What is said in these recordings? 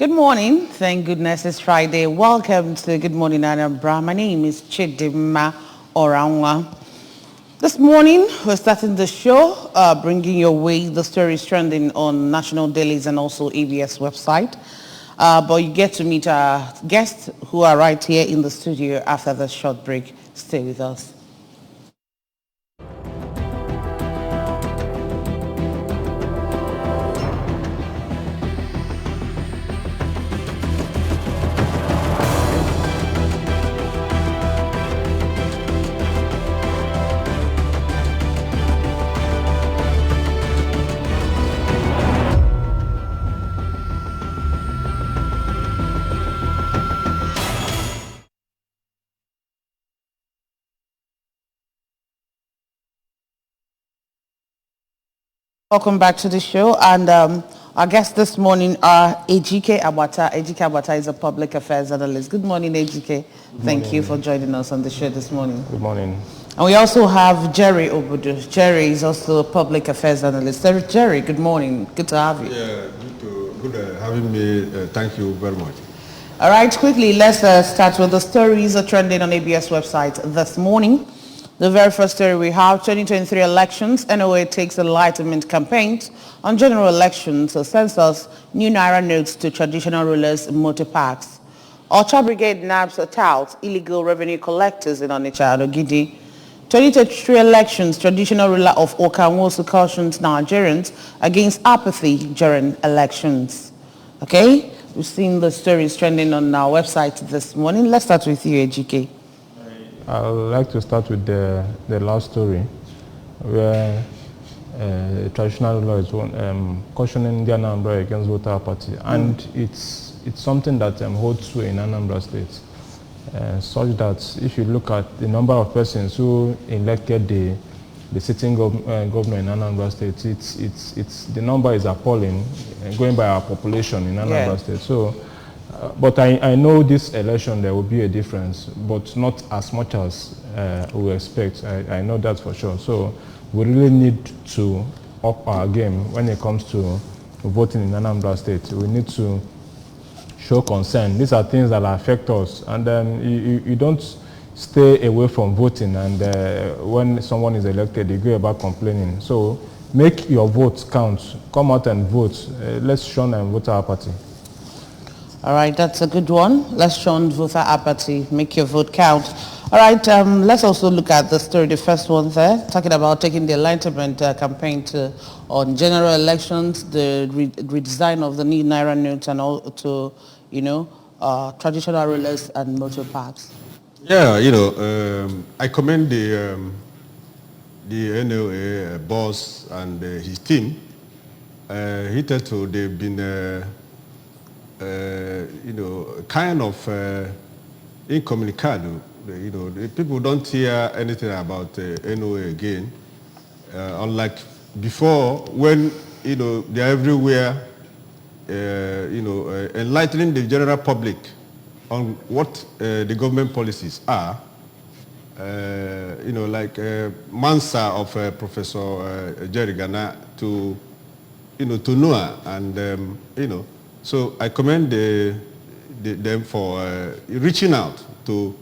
Good morning. Thank goodness it's Friday. Welcome to Good Morning Anambra. My name is Chidima Oranwa. This morning, we're starting the show, bringing your way the stories trending on national dailies and also ABS website. But you get to meet our guests who are right here in the studio after the short break. Stay with us. Welcome back to the show, and our guests this morning are Ejike Agbata. Ejike Agbata is a public affairs analyst. Good morning, Ejike. Thank you for joining us on the show this morning. Good morning. And we also have Jerry Obodo. Jerry is also a public affairs analyst. Jerry, good morning. Good to have you. Yeah, good having me. Thank you very much. All right, quickly, let's start with the stories trending on ABS website this morning. The very first story we have, 2023 elections, NOA takes enlightenment campaigns on general elections, censors new Naira notes to traditional rulers, motor parks. Ultra Brigade nabs touts illegal revenue collectors in Onitsha and Ogidi. 2023 elections, traditional ruler of Okanwosu cautions Nigerians against apathy during elections. Okay, we've seen the stories trending on our website this morning. Let's start with you, Ejike. I would like to start with the last story, where traditional law is cautioning the Anambra against voter apathy, and it's something that holds sway in Anambra State, such that if you look at the number of persons who elected the sitting governor in Anambra State, it's the number is appalling, going by our population in Anambra State. So. But I know this election there will be a difference, but not as much as we expect. I know that for sure. So we really need to up our game when it comes to voting in Anambra State. We need to show concern. These are things that affect us, and you don't stay away from voting, and when someone is elected, you go about complaining. So make your votes count. Come out and vote. Let's shun voter apathy. All right, that's a good one. Let's shun voter apathy, make your vote count. All right, let's also look at the story, the first one there, talking about taking the enlightenment campaign on general elections, the redesign of the new Naira notes, and all to, traditional rulers and motor parks. Yeah, I commend the NOA boss and his team. Hitherto they've been kind of incommunicado. The people don't hear anything about NOA again. Unlike before, when they're everywhere, enlightening the general public on what the government policies are. Like Mansa of Professor Jerry Gana to Noah, and So I commend them for reaching out to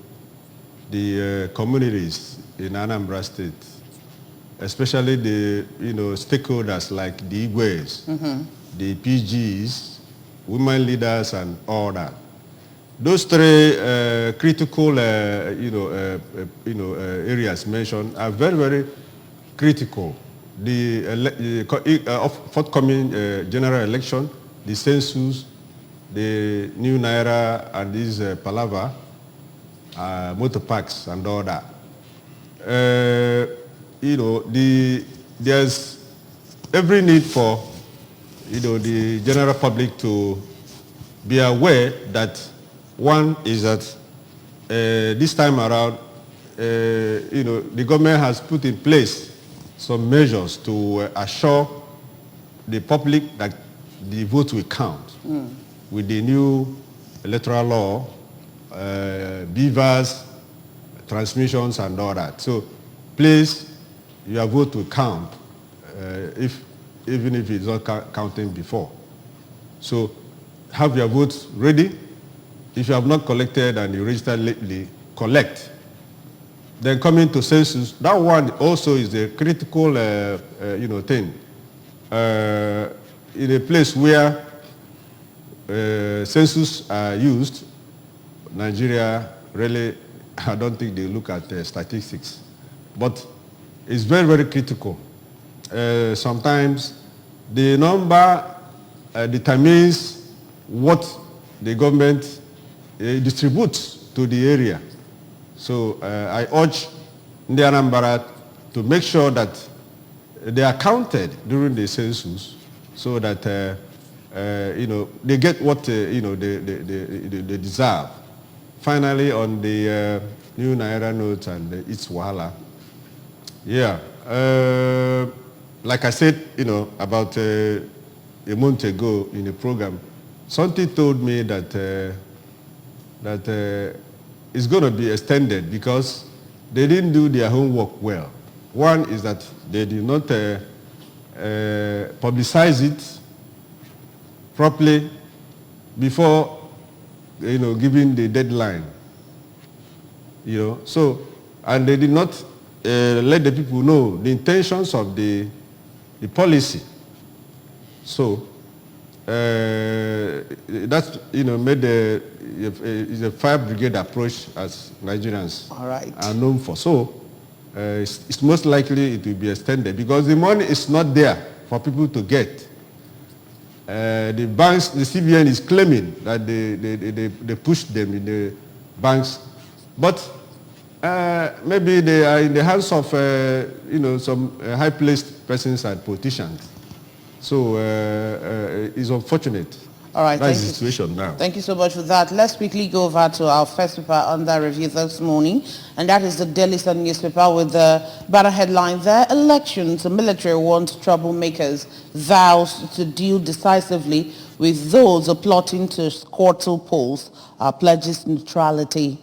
the communities in Anambra State, especially the stakeholders like the Igwes, the PGs, women leaders, and all that. Those three critical areas mentioned are very, very critical. The forthcoming general election, the census, the new Naira, and these Palava, motor parks, and all that. There's every need for, the general public to be aware that one is that this time around, the government has put in place some measures to assure the public that the vote will count with the new electoral law, beavers, transmissions, and all that. So please, your vote will count even if it's not counting before. So have your votes ready. If you have not collected and you registered lately, collect. Then coming to census, that one also is a critical thing. In a place where census are used, Nigeria really, I don't think they look at statistics. But it's very, very critical. Sometimes the number determines what the government distributes to the area. So I urge the Anambra to make sure that they are counted during the census so that they get what they deserve. Finally, on the new Naira note and its wahala, yeah, like I said, about a month ago in a program, something told me that it's going to be extended because they didn't do their homework well. One is that they did not publicize it properly before, giving the deadline. So, and they did not let the people know the intentions of the policy. So, that made is a fire brigade approach as Nigerians are known for. So it's most likely it will be extended because the money is not there for people to get. The banks, the CBN is claiming that they push them in the banks, but maybe they are in the hands of some high-placed persons and politicians. So it's unfortunate. All right, that's the situation now. Thank you so much for that. Let's quickly go over to our first paper under review this morning, and that is the Daily Sun newspaper with the banner headline there: Elections, the military wants troublemakers, vows to deal decisively with those plotting to quarter polls, pledges neutrality.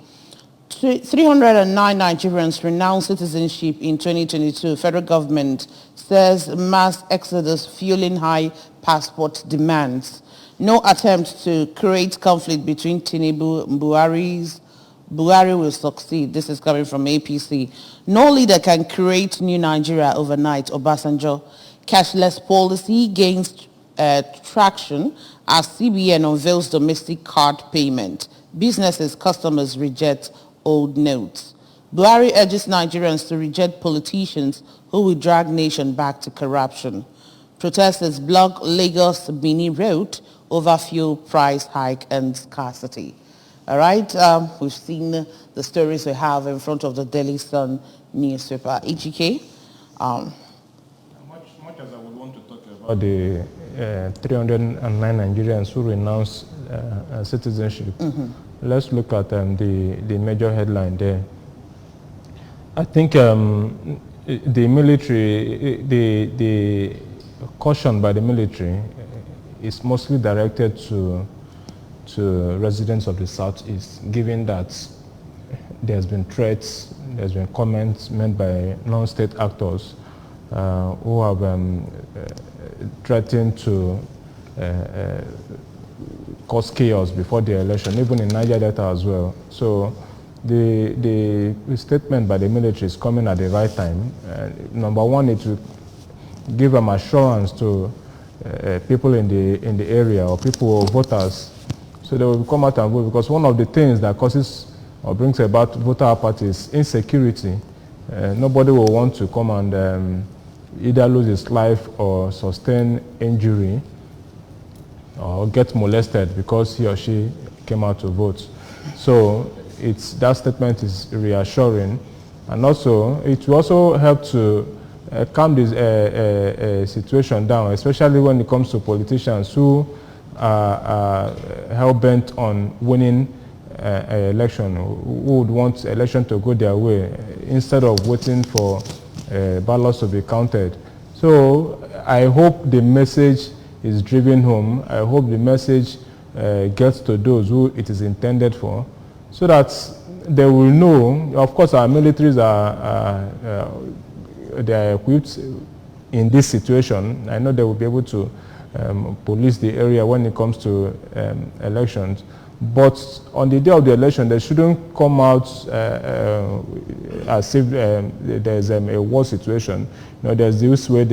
309 Nigerians renounce citizenship in 2022. Federal government says mass exodus fueling high passport demands. No attempt to create conflict between Tinubu and Buhari will succeed. This is coming from APC. No leader can create new Nigeria overnight. Obasanjo. Cashless policy gains traction as CBN unveils domestic card payment. Businesses, customers reject old notes. Buhari urges Nigerians to reject politicians who will drag nation back to corruption. Protesters block Lagos-Benin road over fuel price hike and scarcity. All right, we've seen the stories we have in front of the Daily Sun newspaper. Ejike? Much as I would want to talk about the 309 Nigerians who renounce citizenship, let's look at the major headline there. I think the military, the caution by the military is mostly directed to residents of the Southeast, given that there's been threats, there's been comments made by non-state actors who have threatened to cause chaos before the election, even in Niger Delta as well. So the statement by the military is coming at the right time. Number one, it will give them assurance to people in the area or people or voters, so they will come out and vote, because one of the things that causes or brings about voter apathy is insecurity. Nobody will want to come and either lose his life or sustain injury or get molested because he or she came out to vote. So that statement is reassuring, and also it will also help to calm this situation down, especially when it comes to politicians who are hell-bent on winning an election, who would want election to go their way instead of waiting for ballots to be counted. So I hope the message is driven home. I hope the message gets to those who it is intended for, so that they will know. Of course, our militaries they are equipped in this situation. I know they will be able to police the area when it comes to elections. But on the day of the election, they shouldn't come out as if there's a war situation. You know, there's this way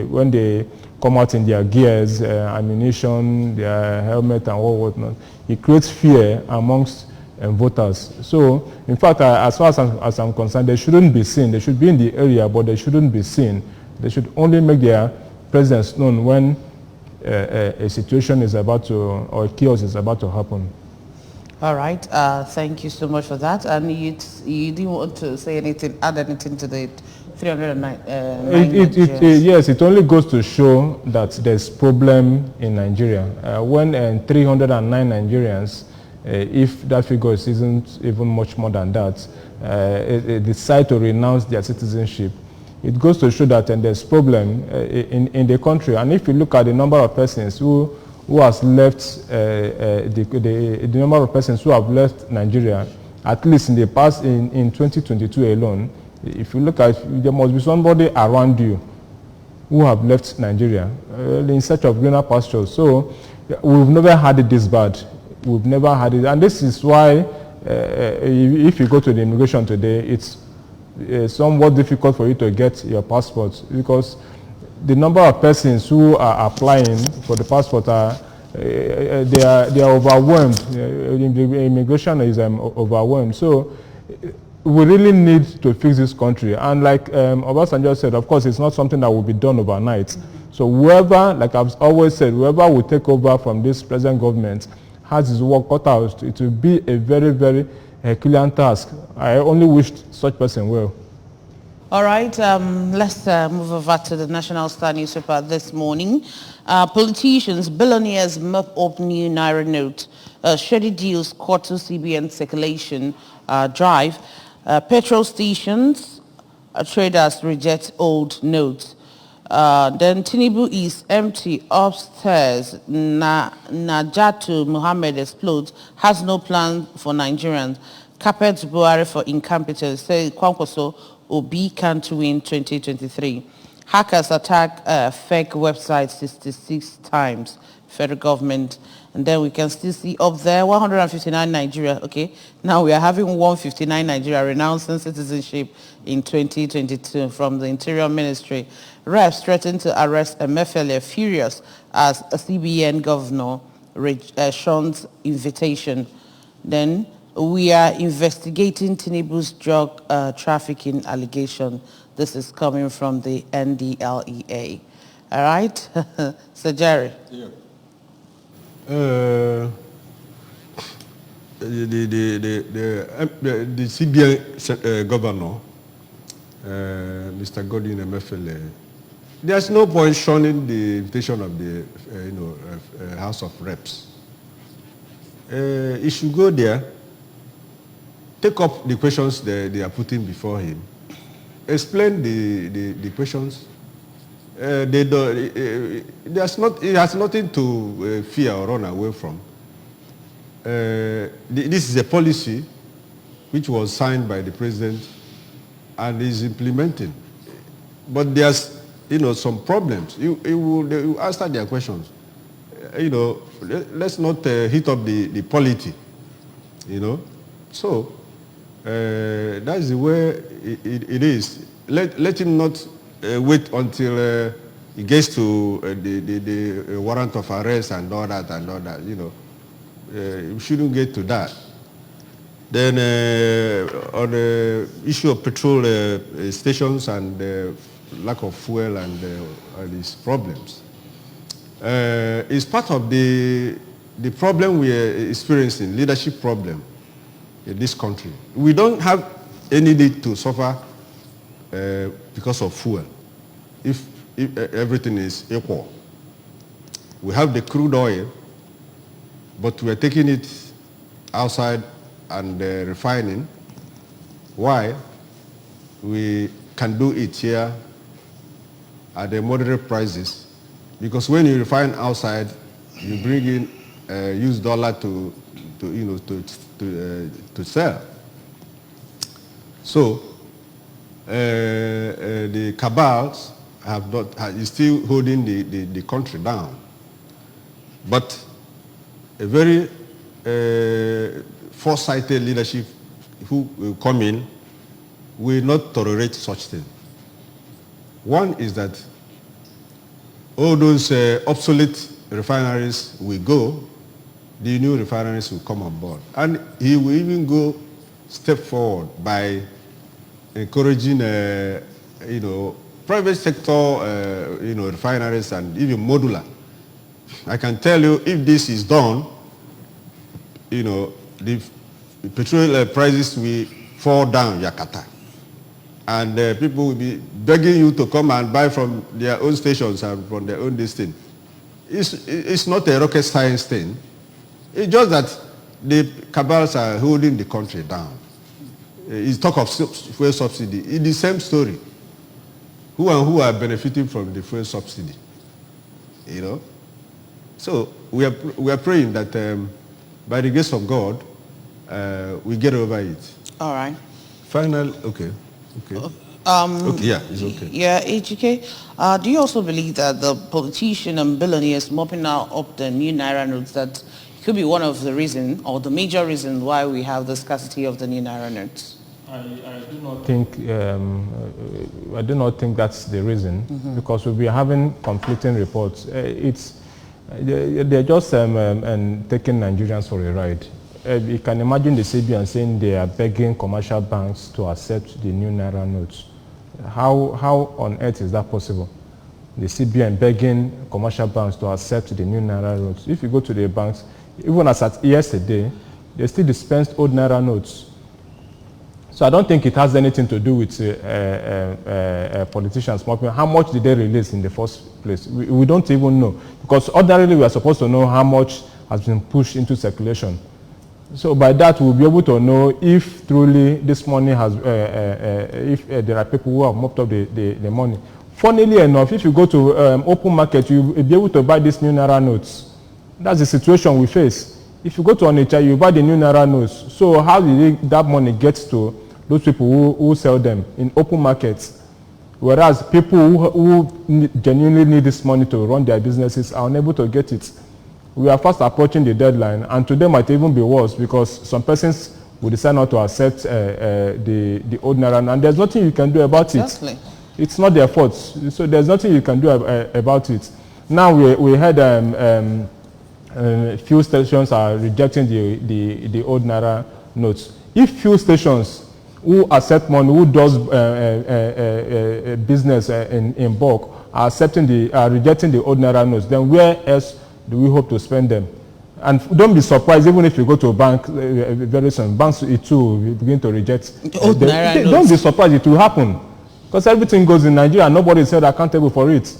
when they come out in their gears, ammunition, their helmet and whatnot, it creates fear amongst voters. So, in fact, as far as I'm concerned, they shouldn't be seen. They should be in the area, but they shouldn't be seen. They should only make their presence known when a situation is about to, or a chaos is about to happen. All right. Thank you so much for that. And you didn't want to say anything, add anything to the 309? Yes, it only goes to show that there's problem in Nigeria. When 309 Nigerians, if that figure isn't even much more than that, decide to renounce their citizenship, it goes to show that there's problem in the country. And if you look at the number of persons who has left, the number of persons who have left Nigeria, at least in the past, in 2022 alone, if you look at it, there must be somebody around you who have left Nigeria in search of greener pastures. So we've never had it this bad. We've never had it. And this is why if you go to the immigration today, it's somewhat difficult for you to get your passport, because the number of persons who are applying for the passport are overwhelmed. The immigration is overwhelmed. So we really need to fix this country. And like Obasanjo said, of course, it's not something that will be done overnight. So whoever, like I've always said, whoever will take over from this present government has his work cut out. It will be a very, very Herculean task. I only wished such person well. All right, let's move over to the National Star newspaper this morning. Politicians, billionaires mop up new Naira note. Shady deals court to CBN circulation drive. Petrol stations, traders reject old notes. Then Tinubu is empty upstairs. Najatu Muhammad explodes, has no plan for Nigerians. Carpet Buhari for incompetence. Say Kwankwaso Obi can't win 2023. Hackers attack fake website 66 times. Federal government. And then we can still see up there 159 Nigeria. Okay, now we are having 159 Nigeria renouncing citizenship in 2022 from the Interior Ministry. Reps threatened to arrest Emefiele, furious as a CBN governor shuns invitation. Then we are investigating Tinubu's drug trafficking allegation. This is coming from the NDLEA. All right, Sir Jerry. Yeah. The CBN governor, Mr. Godwin Emefiele, there's no point shunning the invitation of the House of Reps. He should go there, take up the questions they are putting before him, explain the questions. It has nothing to fear or run away from. This is a policy which was signed by the president and is implementing. But there's some problems. They will answer their questions. Let's not hit up the polity. So that's the way it is. Let him not wait until he gets to the warrant of arrest and all that. We shouldn't get to that. Then on the issue of petrol stations and lack of fuel and all these problems, is part of the problem we are experiencing, leadership problem in this country. We don't have any need to suffer because of fuel, if everything is equal. We have the crude oil, but we're taking it outside and refining. Why? We can do it here at the moderate prices, because when you refine outside, you bring in use dollar to sell. So the cabals is still holding the country down. But a very foresighted leadership who will come in will not tolerate such thing. One is that all those obsolete refineries will go, the new refineries will come on board. And he will even go step forward by encouraging, private sector, refineries and even modular. I can tell you, if this is done, the petrol prices will fall down Yakata. And people will be begging you to come and buy from their own stations and from their own distance. It's not a rocket science thing. It's just that the cabals are holding the country down. It's talk of fuel subsidy. It's the same story. Who and who are benefiting from the fuel subsidy? So we are praying that by the grace of God, we get over it. All right. Final, okay. Okay, yeah, it's okay. Yeah, HK. Do you also believe that the politician and billionaires mopping now up the new Naira notes, that could be one of the reason or the major reason why we have the scarcity of the new Naira notes? I do not think that's the reason, because we'll be having conflicting reports. They're just taking Nigerians for a ride. You can imagine the CBN saying they are begging commercial banks to accept the new Naira notes. How on earth is that possible? The CBN begging commercial banks to accept the new Naira notes. If you go to the banks, even as at yesterday, they still dispensed old Naira notes. So I don't think it has anything to do with politicians. How much did they release in the first place? We don't even know, because ordinarily we are supposed to know how much has been pushed into circulation. So by that we'll be able to know if truly this money has, if there are people who have mopped up the money. Funnily enough, if you go to open market, you'll be able to buy these new Naira notes. That's the situation we face. If you go to Onitsha, you buy the new Naira notes. So how did that money get to those people who sell them in open markets? Whereas people who genuinely need this money to run their businesses are unable to get it. We are fast approaching the deadline, and today might even be worse, because some persons will decide not to accept the old Naira, and there's nothing you can do about it. Exactly. It's not their fault, so there's nothing you can do about it. Now we had fuel stations are rejecting the old Naira notes. If fuel stations who accept money, who does business in bulk, are rejecting the old Naira notes, then where else do we hope to spend them? And don't be surprised, even if you go to a bank very soon, banks too will begin to reject old Naira notes. Don't be surprised, it will happen, because everything goes in Nigeria and nobody is held accountable for it.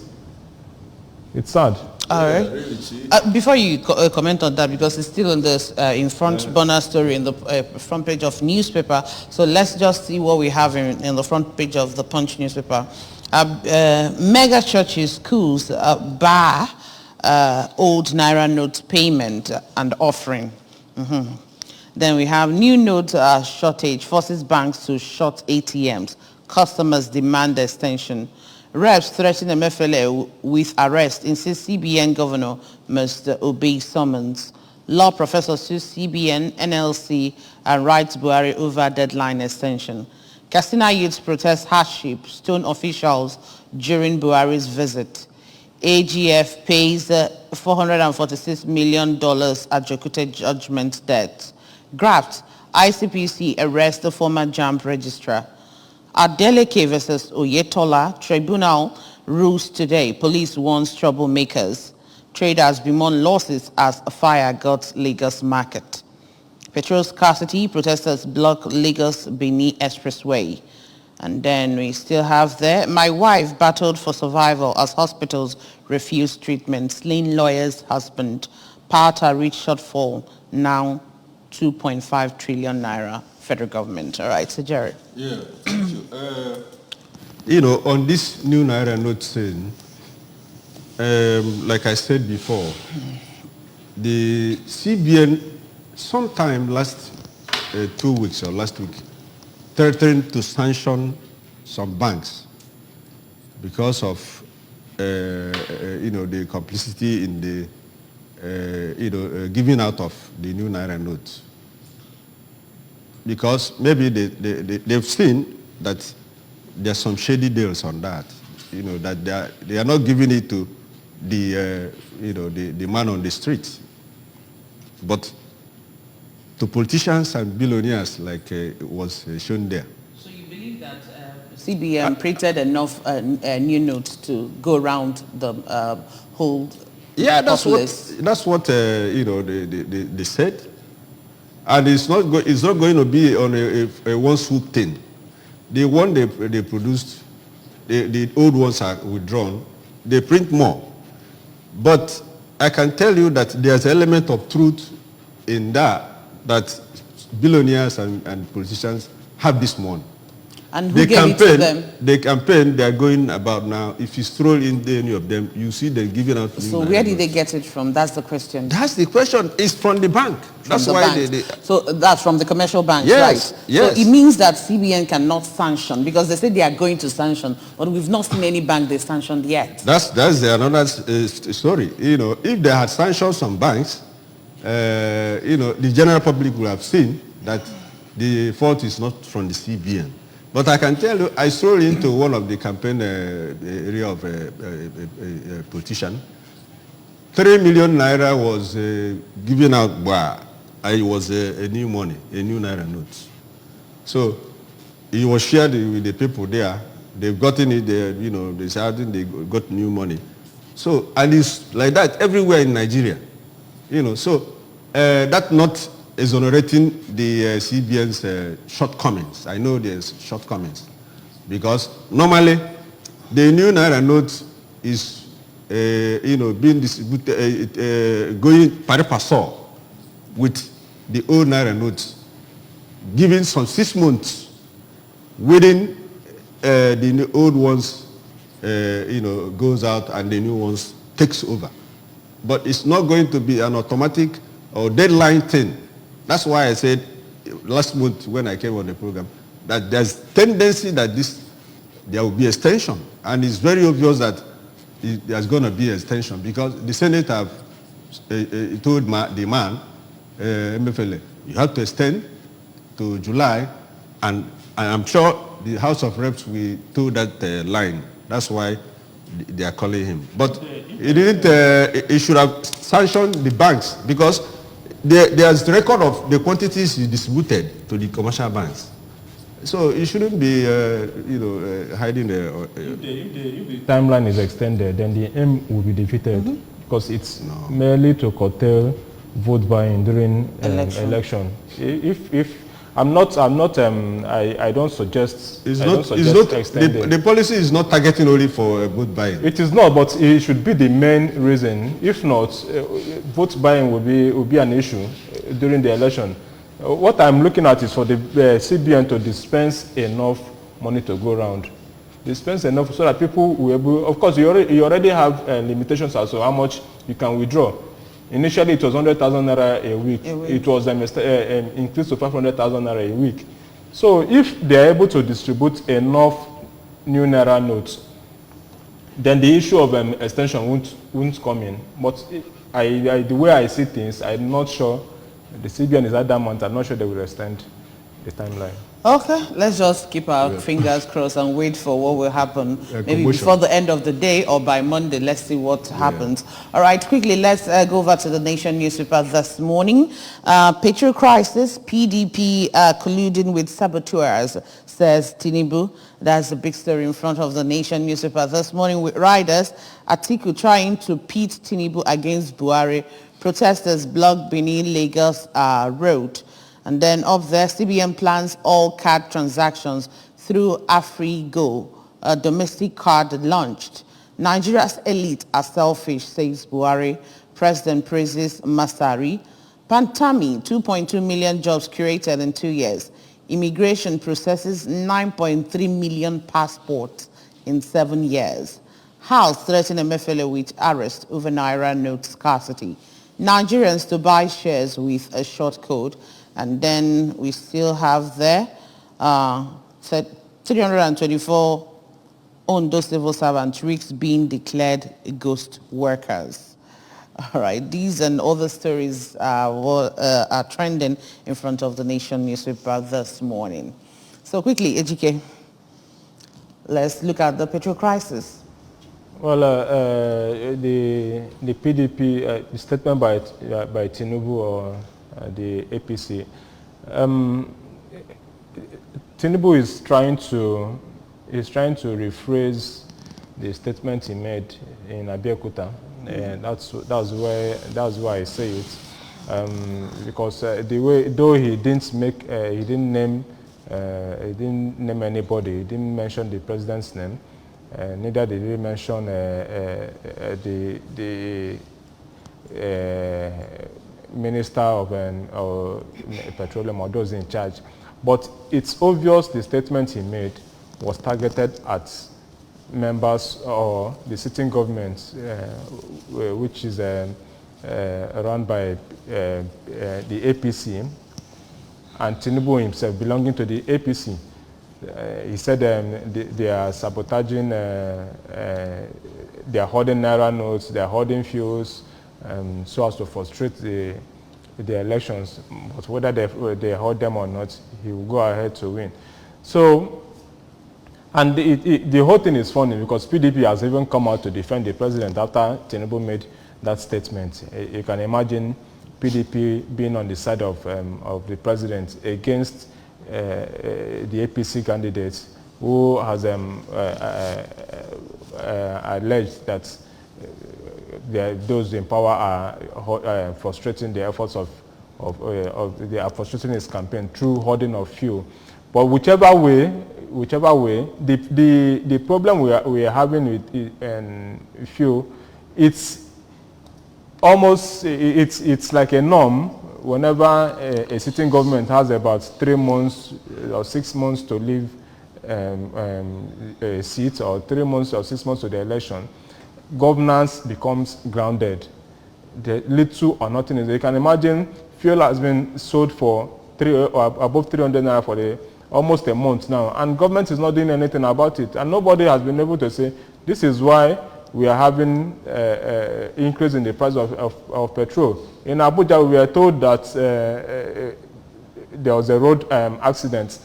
It's sad. All right. Before you comment on that, because it's still in this in front burner story in the front page of newspaper, so let's just see what we have in the front page of the Punch newspaper. Mega churches, schools bar old Naira note payment and offering. Then we have new note shortage forces banks to shut ATMs. Customers demand extension. Reps threaten MFLA with arrest, insists CBN governor must obey summons. Law professor sues CBN, NLC, and writes Buhari over deadline extension. Katsina youths protest hardship, stone officials during Buhari's visit. AGF pays $446 million adjudicated judgment debt. Graft, ICPC arrests the former JAMB registrar. Adeleke versus Oyetola, tribunal rules today. Police warns troublemakers. Traders bemoan losses as fire guts Lagos market. Petrol scarcity, protesters block Lagos-Benin expressway. And then we still have there, my wife battled for survival as hospitals refuse treatment. Slain lawyer's husband. Power reach shortfall, now 2.5 trillion naira. Federal government. All right, so Jared. Yeah. On this new Naira note thing, like I said before, the CBN sometime last 2 weeks or last week threatened to sanction some banks because of the complicity in the giving out of the new Naira note. Because maybe they've seen that there's some shady deals on that, that they are not giving it to the man on the street, but to politicians and billionaires, like was shown there. So you believe that CBN printed enough new notes to go around the whole populace? That's what they said, and it's not going to be on a one swoop thing. The one they produced, the old ones are withdrawn. They print more, but I can tell you that there's an element of truth in that billionaires and politicians have this money. And who gave it to them? They campaign, they are going about now. If you stroll in any of them, you see them giving out. So where did they get it from? That's the question. That's the question. It's from the bank. That's why they. So that's from the commercial banks, yes, right? Yes. So it means that CBN cannot sanction, because they say they are going to sanction, but we've not seen any bank they sanctioned yet. That's another story. If they had sanctioned some banks, the general public will have seen that the fault is not from the CBN. But I can tell you, I strolled into one of the campaign area of a politician. 3 million naira was given out. It was a new money, a new naira note. So it was shared with the people there. They've gotten it. They said they got new money. So, and it's like that everywhere in Nigeria. So that not exonerating the CBN's shortcomings. I know there's shortcomings, because normally the new Naira note is being distributed, going pari passu with the old Naira note, giving some 6 months within the old ones goes out and the new ones takes over. But it's not going to be an automatic or deadline thing. That's why I said last month when I came on the program that there's tendency that there will be extension, and it's very obvious that there's going to be extension, because the Senate have told the man, MFLA, you have to extend to July, and I'm sure the House of Reps will toe that line. That's why they are calling him. But it didn't. It should have sanctioned the banks, because there's the record of the quantities you distributed to the commercial banks. So it shouldn't be, hiding there. If the timeline is extended, then the aim will be defeated, because it's merely to curtail vote buying during election. I don't suggest. Extending. The policy is not targeting only for vote buying. It is not, but it should be the main reason. If not, vote buying will be an issue during the election. What I'm looking at is for the CBN to dispense enough money to go around. Dispense enough so that people will be able. Of course, you already have limitations as to how much you can withdraw. Initially, it was 100,000 naira a week. It was increased to 500,000 naira a week. So if they are able to distribute enough new naira notes, then the issue of extension won't come in. But the way I see things, I'm not sure the CBN is adamant. I'm not sure they will extend the timeline. Okay, let's just keep our fingers crossed and wait for what will happen. Maybe before the end of the day or by Monday. Let's see what happens. All right, quickly, let's go over to the Nation newspaper this morning. Petrol crisis, PDP colluding with saboteurs, says Tinubu. That's the big story in front of the Nation newspaper this morning, with riders. Atiku trying to pit Tinubu against Buhari. Protesters block Benin-Lagos road. And then up there, CBN plans all card transactions through AfriGo, a domestic card launched. Nigeria's elite are selfish, says Buhari. President praises Masari. Pantami, 2.2 million jobs created in 2 years. Immigration processes 9.3 million passports in 7 years. House threatened Emefiele with arrest over Naira note scarcity. Nigerians to buy shares with a short code. And then we still have there 324 Ondo civil servants risk being declared ghost workers. All right, these and other stories are trending in front of the Nation newspaper this morning. So quickly, Ejike, let's look at the petrol crisis. Well, the PDP, the statement by Tinubu or the APC, Tinubu is trying to rephrase the statement he made in Abeokuta, and that's why I say it, because the way, though he didn't name anybody, he didn't mention the president's name. Neither did he mention the minister of petroleum or those in charge. But it's obvious the statement he made was targeted at members or the sitting government, which is run by the APC, and Tinubu himself belonging to the APC. He said they are sabotaging, they are hoarding naira notes, they are hoarding fuels, so as to frustrate the elections. But whether they hoard them or not, he will go ahead to win. So, and the whole thing is funny because PDP has even come out to defend the president after Tinubu made that statement. You can imagine PDP being on the side of the president against the APC candidate who has alleged that those in power are frustrating the efforts they are frustrating his campaign through hoarding of fuel. But whichever way, the problem we are having with fuel, it's almost it's like a norm. Whenever a sitting government has about 3 months or 6 months to leave a seat, or 3 months or 6 months to the election, governance becomes grounded. The little or nothing is. You can imagine fuel has been sold for above 300 naira for almost a month now, and government is not doing anything about it, and nobody has been able to say this is why we are having increase in the price of petrol. In Abuja, we were told that there was a road accident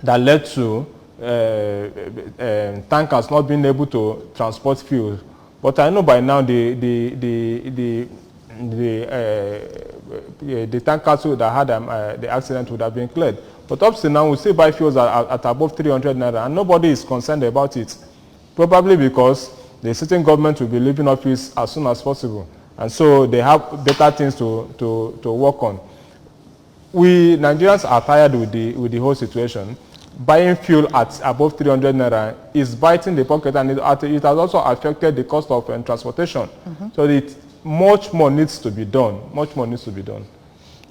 that led to tankers not being able to transport fuel. But I know by now the tankers that had the accident would have been cleared. But up to now, we still buy fuels at above 300 naira, and nobody is concerned about it. Probably because the sitting government will be leaving office as soon as possible, and so they have better things to work on. We Nigerians are tired with the whole situation. Buying fuel at above 300 naira is biting the pocket, and it has also affected the cost of transportation. So much more needs to be done. Much more needs to be done.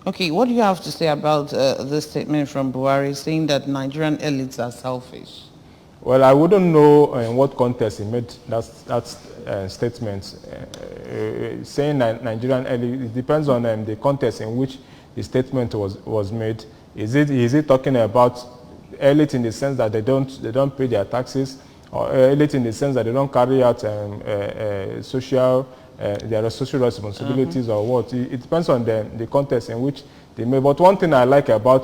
Okay, what do you have to say about this statement from Buhari saying that Nigerian elites are selfish? Well, I wouldn't know in what context he made that statement. Saying Nigerian elite, it depends on the context in which the statement was made. Is it talking about elite in the sense that they don't pay their taxes, or elite in the sense that they don't carry out their social responsibilities, or what? It depends on the context in which they made. But one thing I like of all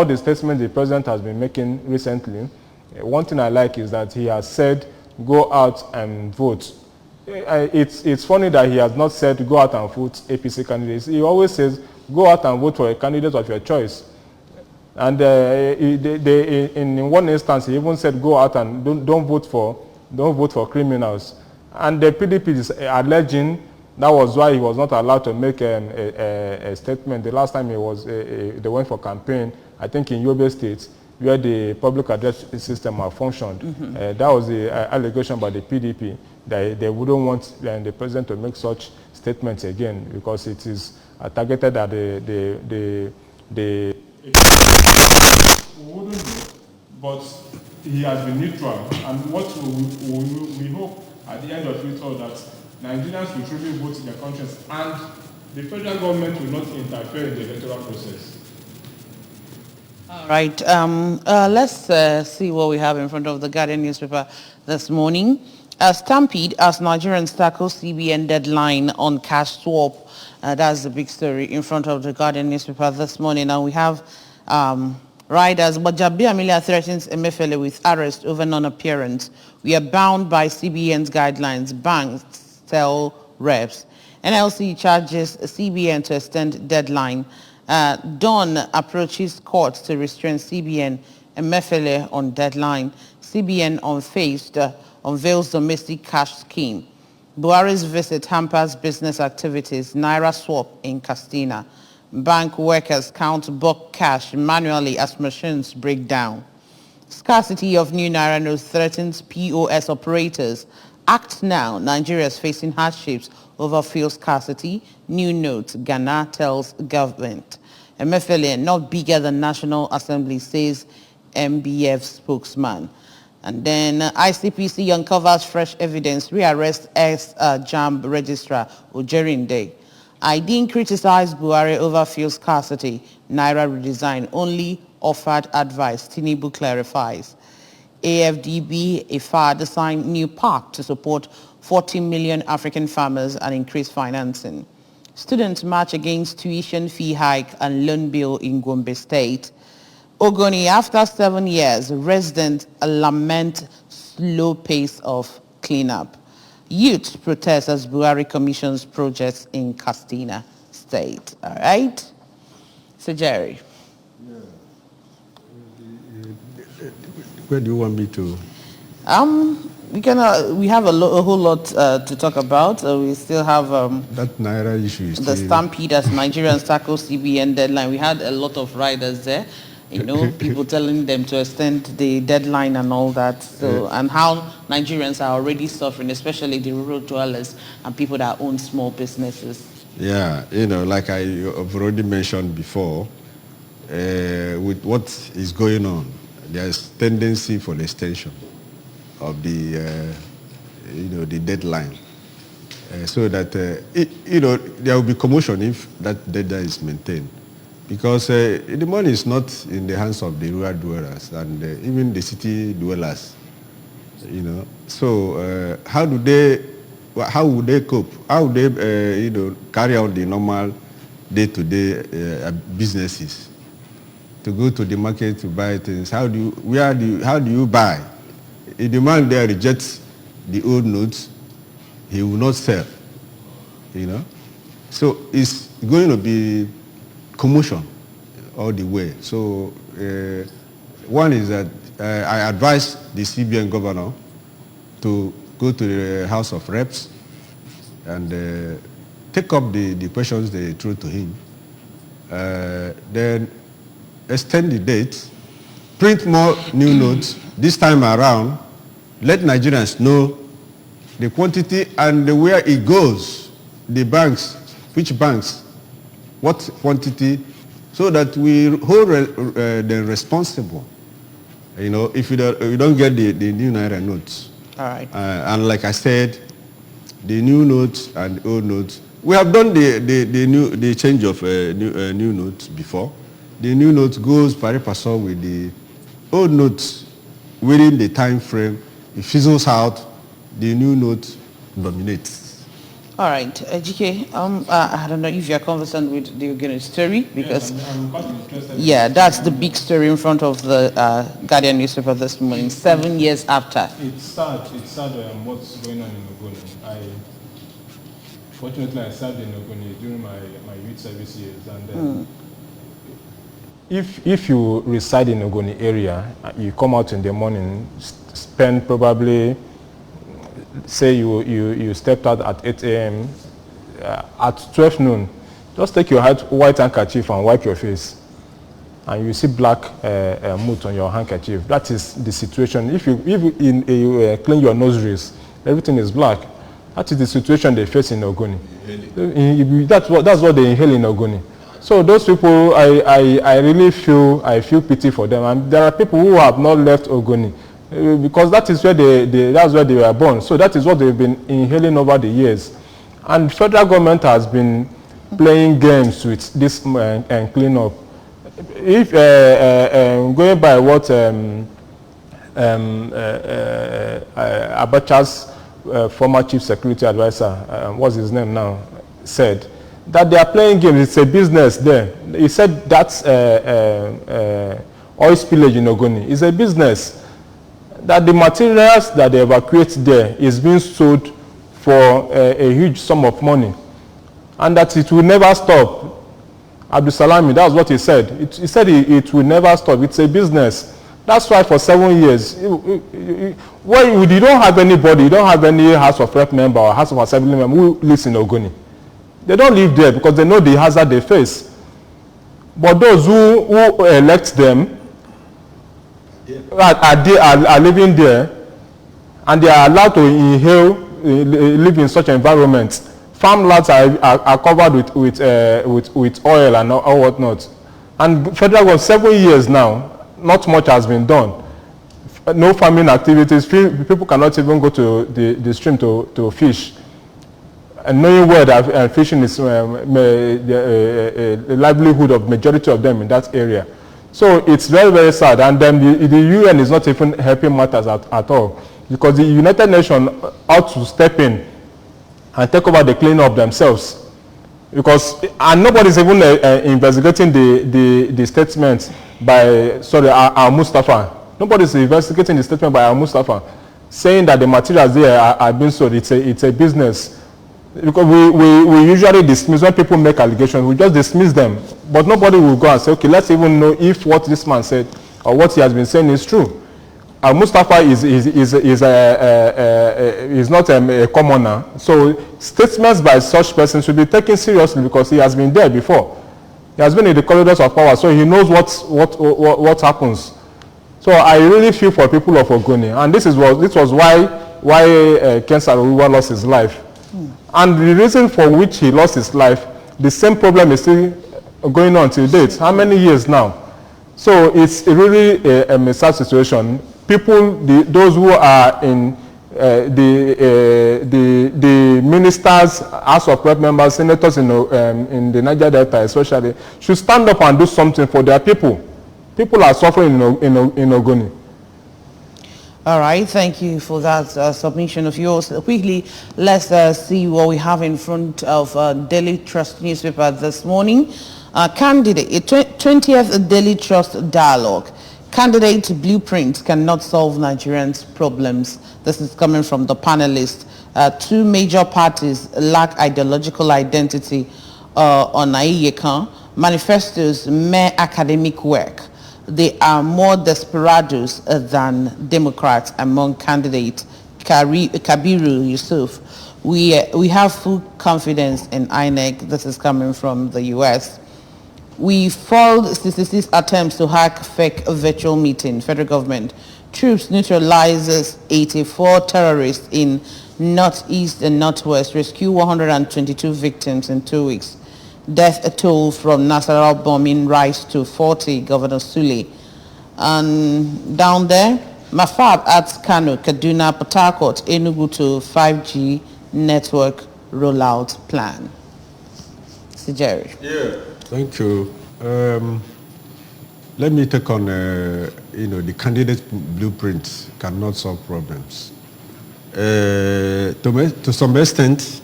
the statements the president has been making recently, one thing I like is that he has said, go out and vote. It's funny that he has not said, go out and vote APC candidates. He always says, go out and vote for a candidate of your choice. And in one instance, he even said, go out and don't vote for criminals. And the PDP is alleging that was why he was not allowed to make a statement. The last time they went for campaign, I think in Yobe State, where the public address system malfunctioned. That was the allegation by the PDP, that they wouldn't want the president to make such statements again, because it is targeted at the wouldn't do, but he has been neutral. And what we hope at the end of it all, that Nigerians will truly vote in their conscience, and the federal government will not interfere in the electoral process. All right. Let's see what we have in front of the Guardian newspaper this morning. Stampede as Nigerians tackle CBN deadline on cash swap. That's the big story in front of the Guardian newspaper this morning. And we have riders, but Jabi Amelia threatens Emefiele with arrest over non-appearance. We are bound by CBN's guidelines. Banks tell reps. NLC charges CBN to extend deadline. Dawn approaches court to restrain CBN. Emefiele on deadline. CBN unveils domestic cash scheme. Buhari's visit hampers business activities. Naira swap in Castina. Bank workers count bulk cash manually as machines break down. Scarcity of new Naira notes threatens POS operators. Act now. Nigeria is facing hardships over fuel scarcity. New notes. Ghana tells government. Emefiele not bigger than National Assembly, says MBF spokesman. And then ICPC uncovers fresh evidence. Rearrest ex-JAMB registrar Ojerinde. I didn't criticize Buhari over fuel scarcity. Naira redesign only offered advice. Tinubu clarifies. AFDB, IFAD signed new pact to support 40 million African farmers and increase financing. Students march against tuition fee hike and loan bill in Gombe State. Ogoni, after 7 years, residents lament slow pace of cleanup. Youth protest as Buhari commissions projects in Castina State. All right? So, Jerry. Where do you want me to? We have a whole lot to talk about. We still have That Naira issue is the stampede as Nigerians tackle CBN deadline. We had a lot of riders there. You know, people telling them to extend the deadline and all that. So, and how Nigerians are already suffering, especially the rural dwellers and people that own small businesses. Yeah, you know, like I have already mentioned before, with what is going on, there's tendency for the extension of the, the deadline, so that there will be commotion if that deadline is maintained. Because the money is not in the hands of the rural dwellers and even the city dwellers, So how would they cope? How would they, carry out the normal day-to-day businesses? To go to the market to buy things. How do you buy? If the man there rejects the old notes, he will not sell. So it's going to be commotion all the way. So one is that I advise the CBN governor to go to the House of Reps and take up the questions they threw to him. Then extend the date, print more new notes this time around, let Nigerians know the quantity and where it goes, the banks, which banks, what quantity, so that we hold them responsible, if you don't get the new Naira notes. All right. And like I said, the new notes and the old notes, we have done the change of new notes before. The new note goes pari passu with the old notes within the time frame. It fizzles out, the new note dominates. All right, GK, I don't know if you're conversant with the Ogoni story, because I'm quite interested. Yeah, that's the big story in front of the Guardian newspaper this morning, 7 years after. It's sad what's going on in Ogoni. Fortunately, I served in Ogoni during my youth service years, and if you reside in Ogoni area, you come out in the morning, spend probably, say you stepped out at 8 a.m., at 12 noon, just take your white handkerchief and wipe your face, and you see black moot on your handkerchief. That is the situation. If you clean your nostrils, everything is black. That is the situation they face in Ogoni. That's what they inhale in Ogoni. So those people, I really feel pity for them. And there are people who have not left Ogoni because that is where that's where they were born. So that is what they've been inhaling over the years. And federal government has been playing games with this and clean up. if going by what Abacha's former chief security advisor, what's his name now, said, that they are playing games. It's a business there. He said that's oil spillage in Ogoni. It's a business. That the materials that they evacuate there is being sold for a huge sum of money, and that it will never stop. Abdul Salami, that's what he said. He said it will never stop. It's a business. That's why for 7 years, well, you don't have anybody, you don't have any House of Rep member or House of Assembly member who lives in Ogoni. They don't live there because they know the hazard they face. But those who elect them are living there, and they are allowed to live in such environments. Farmlands are covered with oil and all whatnot. And federal government, 7 years now, not much has been done. No farming activities. People cannot even go to the stream to fish. And knowing where that fishing is the livelihood of majority of them in that area. So it's very, very sad. And then the UN is not even helping matters at all. Because the United Nations ought to step in and take over the cleaning up themselves. And nobody's even investigating the statement by, Al Mustafa. Nobody's investigating the statement by Al Mustafa saying that the materials there are being sold. It's a business. Because we usually dismiss, when people make allegations, we just dismiss them. But nobody will go and say, okay, let's even know if what this man said or what he has been saying is true. Mustafa is not a commoner. So statements by such persons should be taken seriously because he has been there before. He has been in the corridors of power, so he knows what happens. So I really feel for people of Ogoni, and this was why Ken Saro-Wiwa lost his life. And the reason for which he lost his life, the same problem is still going on till date. How many years now? So it's really a sad situation. People, those who are in the ministers, House of Rep members, senators in the Niger Delta especially, should stand up and do something for their people. People are suffering in Ogoni. All right, thank you for that submission of yours. Quickly, let's see what we have in front of Daily Trust newspaper this morning. Candidate, 20th Daily Trust Dialogue. Candidate blueprint cannot solve Nigerians' problems. This is coming from the panelists. Two major parties lack ideological identity on Naiyekan. Manifestos mere academic work. They are more desperados than Democrats among candidates. Kabiru Yusuf. We have full confidence in INEC. This is coming from the US. We foiled 66 attempts to hack fake virtual meeting. Federal government. Troops neutralizes 84 terrorists in northeast and northwest. Rescue 122 victims in 2 weeks. Death toll from Nasarawa bombing rise to 40, Governor Sule. And down there, Mafab at Kano, Kaduna, Port Harcourt, Enugu to 5G network rollout plan. Jerry. Yeah, thank you. Let me take on, the candidate blueprint cannot solve problems. To some extent,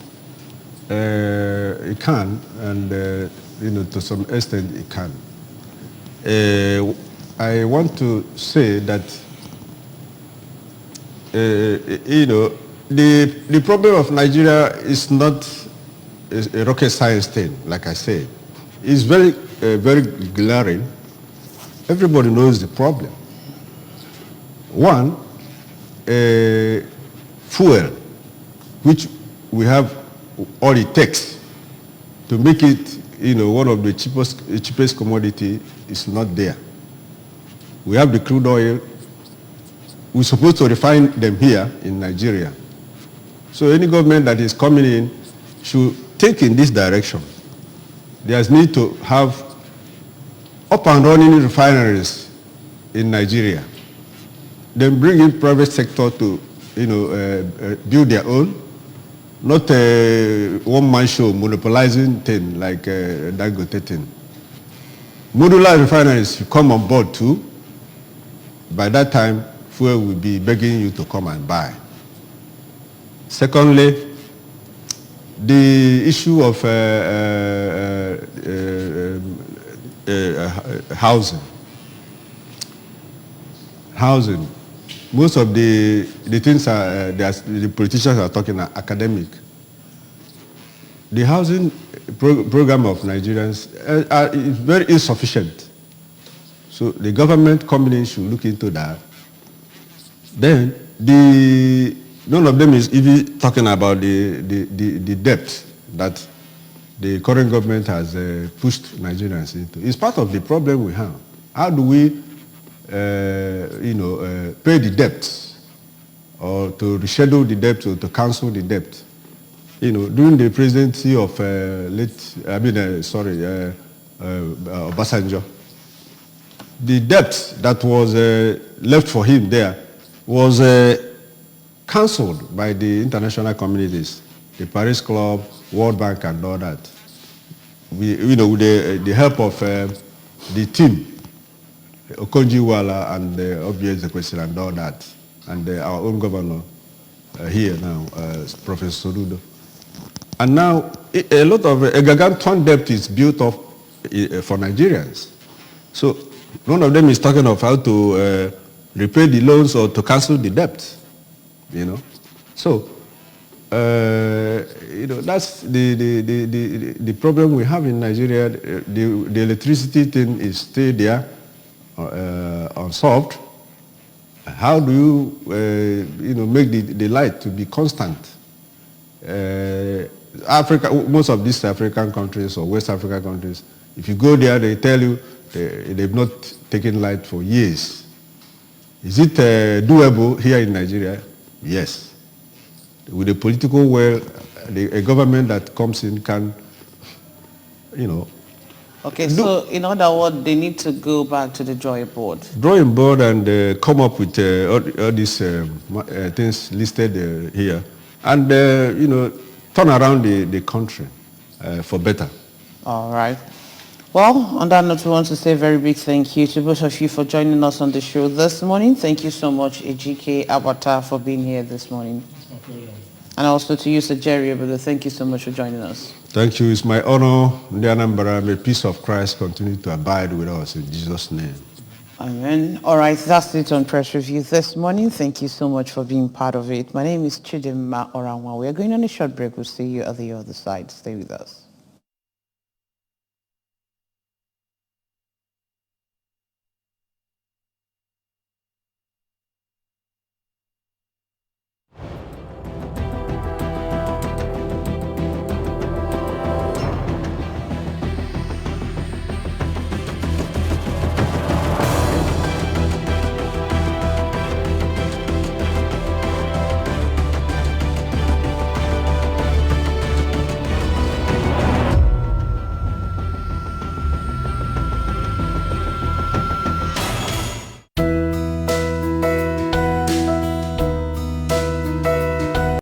it can, and to some extent it can. I want to say that the problem of Nigeria is not a rocket science thing, like I said. It's very glaring. Everybody knows the problem. One, fuel, which we have all it takes to make it, one of the cheapest commodity is not there. We have the crude oil. We're supposed to refine them here in Nigeria. So any government that is coming in should think in this direction. There's need to have up and running refineries in Nigeria. Then bring in private sector to, build their own. Not a one-man show monopolizing thing like Dangote thing. modular refineries come on board too, by that time, fuel will be begging you to come and buy. Secondly, the issue of housing. Housing. Most of the things the politicians are talking are academic. The housing program of Nigerians is very insufficient. So the government coming in should look into that. Then none of them is even talking about the debt that the current government has pushed Nigerians into. It's part of the problem we have. How do we, pay the debt, or to reschedule the debt, or to cancel the debt? During the presidency of Obasanjo, the debt that was left for him there was cancelled by the international communities, the Paris Club, World Bank, and all that. With the help of the team, Okonjo-Iweala and Obieze Ezekwesili and all that, and our own governor here now, Professor Soludo. And now a lot of a gargantuan debt is built up for Nigerians. So none of them is talking of how to repay the loans or to cancel the debt. So that's the problem we have in Nigeria. The electricity thing is still there, unsolved. How do you make the light to be constant? Africa, most of these African countries or West African countries, if you go there, they tell you they've not taken light for years. Is it doable here in Nigeria? Yes. With the political will, a government that comes in can, Okay, so in other words, they need to go back to the drawing board. Drawing board and come up with all these things listed here. And, turn around the country for better. All right. Well, on that note, we want to say a very big thank you to both of you for joining us on the show this morning. Thank you so much, Ejike Abata, for being here this morning. And also to you, Sir Jerry Obodo, thank you so much for joining us. Thank you. It's my honor. May the peace of Christ continue to abide with us in Jesus' name. Amen. All right, that's it on Press Review this morning. Thank you so much for being part of it. My name is Chidimma Oranwa. We are going on a short break. We'll see you at the other side. Stay with us.